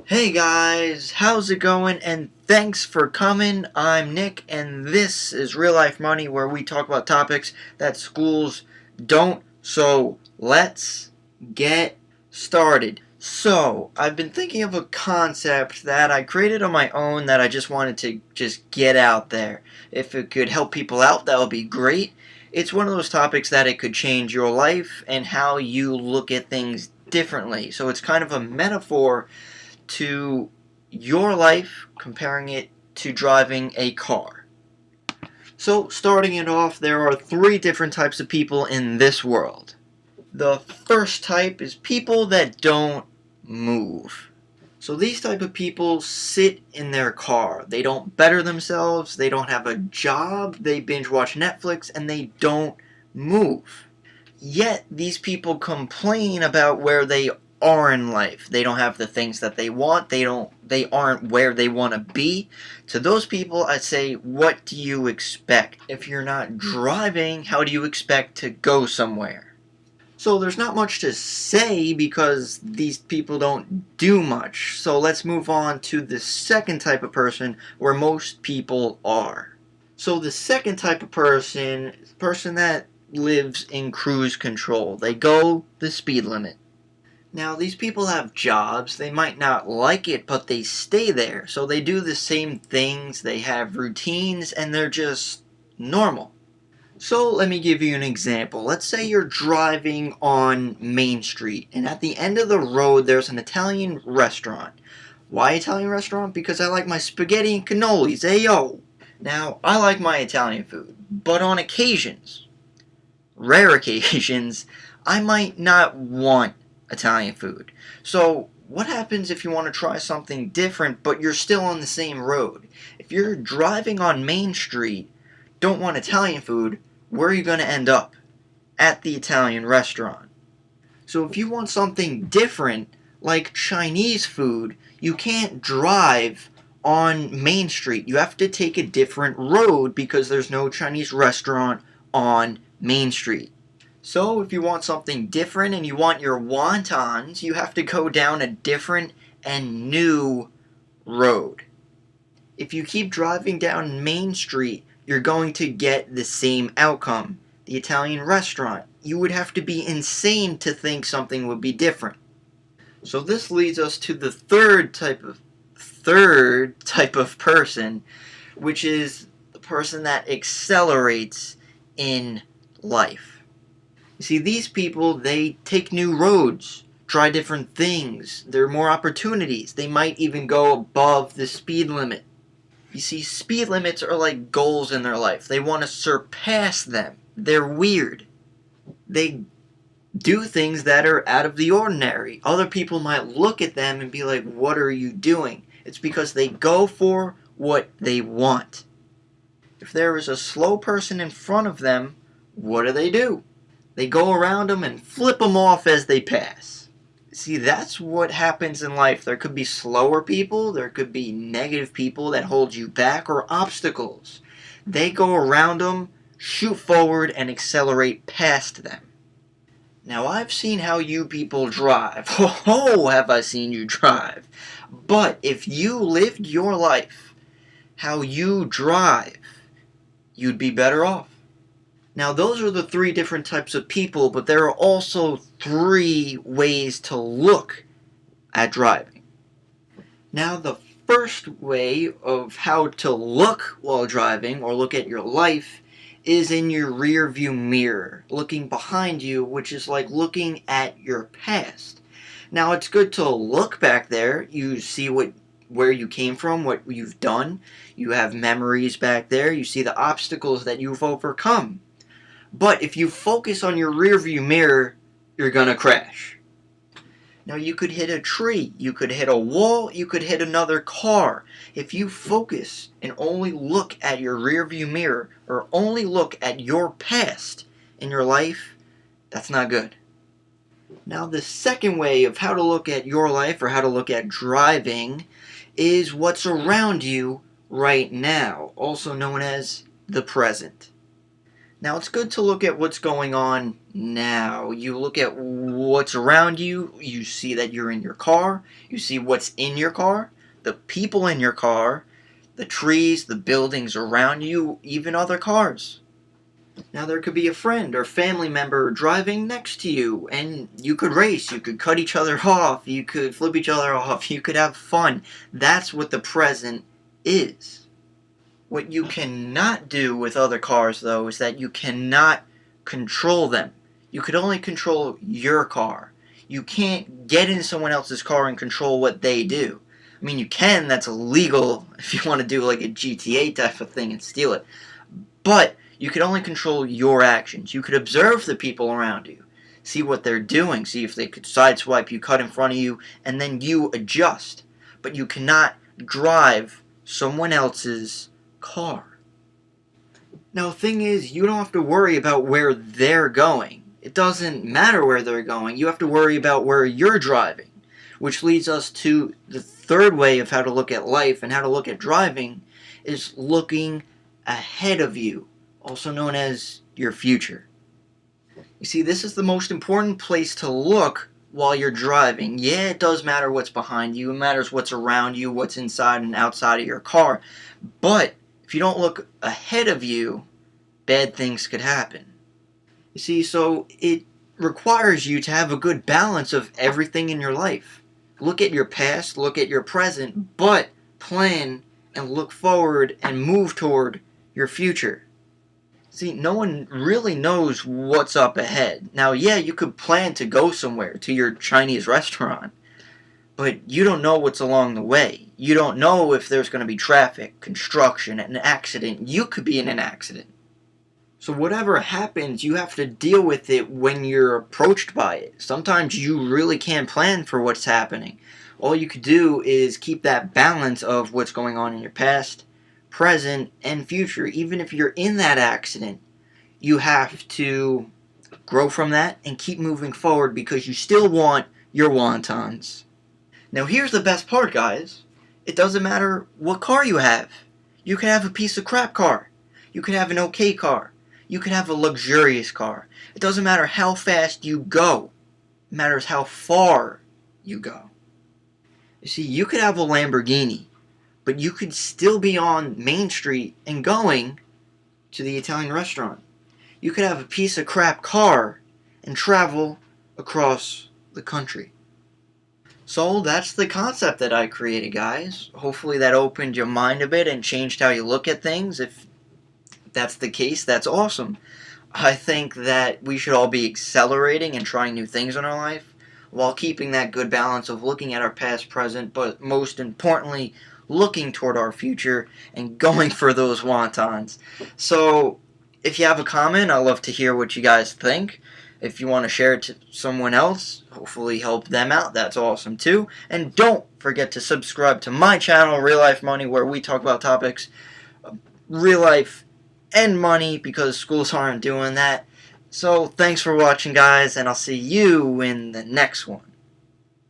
Hey guys, how's it going? And thanks for coming. I'm Nick, and this is Real Life Money, where we talk about topics that schools don't. So let's get started. So, I've been thinking of a concept that I created on my own that I just wanted to just get out there. If it could help people out, that would be great. It's one of those topics that it could change your life and how you look at things differently. So it's kind of a metaphor to your life, comparing it to driving a car. So, starting it off, there are three different types of people in this world. The first type is people that don't move. So these type of people sit in their car. They don't better themselves, they don't have a job, they binge watch Netflix, and they don't move. Yet these people complain about where they are in life. They don't have the things that they want. They aren't where they want to be. To those people, I'd say, what do you expect? If you're not driving, how do you expect to go somewhere? So there's not much to say because these people don't do much. So let's move on to the second type of person where most people are. So the second type of person is the person that lives in cruise control. They go the speed limit. Now, these people have jobs. They might not like it, but they stay there. So they do the same things, they have routines, and they're just normal. So let me give you an example. Let's say you're driving on Main Street, and at the end of the road there's an Italian restaurant. Why Italian restaurant? Because I like my spaghetti and cannolis, ayo! Now, I like my Italian food, but on occasions, rare occasions, I might not want Italian food. So what happens if you want to try something different but you're still on the same road? If you're driving on Main Street, don't want Italian food, where are you going to end up? At the Italian restaurant. So if you want something different, like Chinese food, you can't drive on Main Street. You have to take a different road because there's no Chinese restaurant on Main Street. So if you want something different and you want your wontons, you have to go down a different and new road. If you keep driving down Main Street, you're going to get the same outcome. The Italian restaurant. You would have to be insane to think something would be different. So this leads us to the third type of person, which is the person that accelerates in life. You see, these people, they take new roads, try different things. There are more opportunities. They might even go above the speed limit. You see, speed limits are like goals in their life. They want to surpass them. They're weird. They do things that are out of the ordinary. Other people might look at them and be like, what are you doing? It's because they go for what they want. If there is a slow person in front of them, what do? They go around them and flip them off as they pass. See, that's what happens in life. There could be slower people, there could be negative people that hold you back, or obstacles. They go around them, shoot forward, and accelerate past them. Now, I've seen how you people drive. Oh, have I seen you drive. But if you lived your life how you drive, you'd be better off. Now, those are the three different types of people, but there are also three ways to look at driving. Now, the first way of how to look while driving, or look at your life, is in your rear view mirror, looking behind you, which is like looking at your past. Now, it's good to look back there. You see where you came from, what you've done. You have memories back there. You see the obstacles that you've overcome. But if you focus on your rearview mirror, you're going to crash. Now, you could hit a tree, you could hit a wall, you could hit another car. If you focus and only look at your rearview mirror, or only look at your past in your life, that's not good. Now, the second way of how to look at your life, or how to look at driving, is what's around you right now, also known as the present. Now, it's good to look at what's going on now. You look at what's around you, you see that you're in your car, you see what's in your car, the people in your car, the trees, the buildings around you, even other cars. Now, there could be a friend or family member driving next to you, and you could race, you could cut each other off, you could flip each other off, you could have fun. That's what the present is. What you cannot do with other cars, though, is that you cannot control them. You could only control your car. You can't get in someone else's car and control what they do. I mean, you can, that's illegal if you want to do like a GTA type of thing and steal it. But you could only control your actions. You could observe the people around you, see what they're doing, see if they could sideswipe you, cut in front of you, and then you adjust. But you cannot drive someone else's car. Now, the thing is, you don't have to worry about where they're going. It doesn't matter where they're going. You have to worry about where you're driving, which leads us to the third way of how to look at life and how to look at driving is looking ahead of you, also known as your future. You see, this is the most important place to look while you're driving. Yeah, it does matter what's behind you. It matters what's around you, what's inside and outside of your car. But if you don't look ahead of you, bad things could happen. You see, so it requires you to have a good balance of everything in your life. Look at your past, look at your present, but plan and look forward and move toward your future. See, no one really knows what's up ahead. Now, yeah, you could plan to go somewhere, to your Chinese restaurant, but you don't know what's along the way. You don't know if there's going to be traffic, construction, an accident. You could be in an accident. So whatever happens, you have to deal with it when you're approached by it. Sometimes you really can't plan for what's happening. All you could do is keep that balance of what's going on in your past, present, and future. Even if you're in that accident, you have to grow from that and keep moving forward because you still want your wontons. Now here's the best part, guys. It doesn't matter what car you have. You can have a piece of crap car. You can have an okay car. You can have a luxurious car. It doesn't matter how fast you go. It matters how far you go. You see, you could have a Lamborghini, but you could still be on Main Street and going to the Italian restaurant. You could have a piece of crap car and travel across the country. So that's the concept that I created, guys. Hopefully that opened your mind a bit and changed how you look at things. If that's the case, that's awesome. I think that we should all be accelerating and trying new things in our life while keeping that good balance of looking at our past, present, but most importantly, looking toward our future and going for those wontons. So if you have a comment, I'd love to hear what you guys think. If you want to share it to someone else, hopefully help them out, that's awesome too. And don't forget to subscribe to my channel, Real Life Money, where we talk about topics of real life and money because schools aren't doing that. So thanks for watching, guys, and I'll see you in the next one.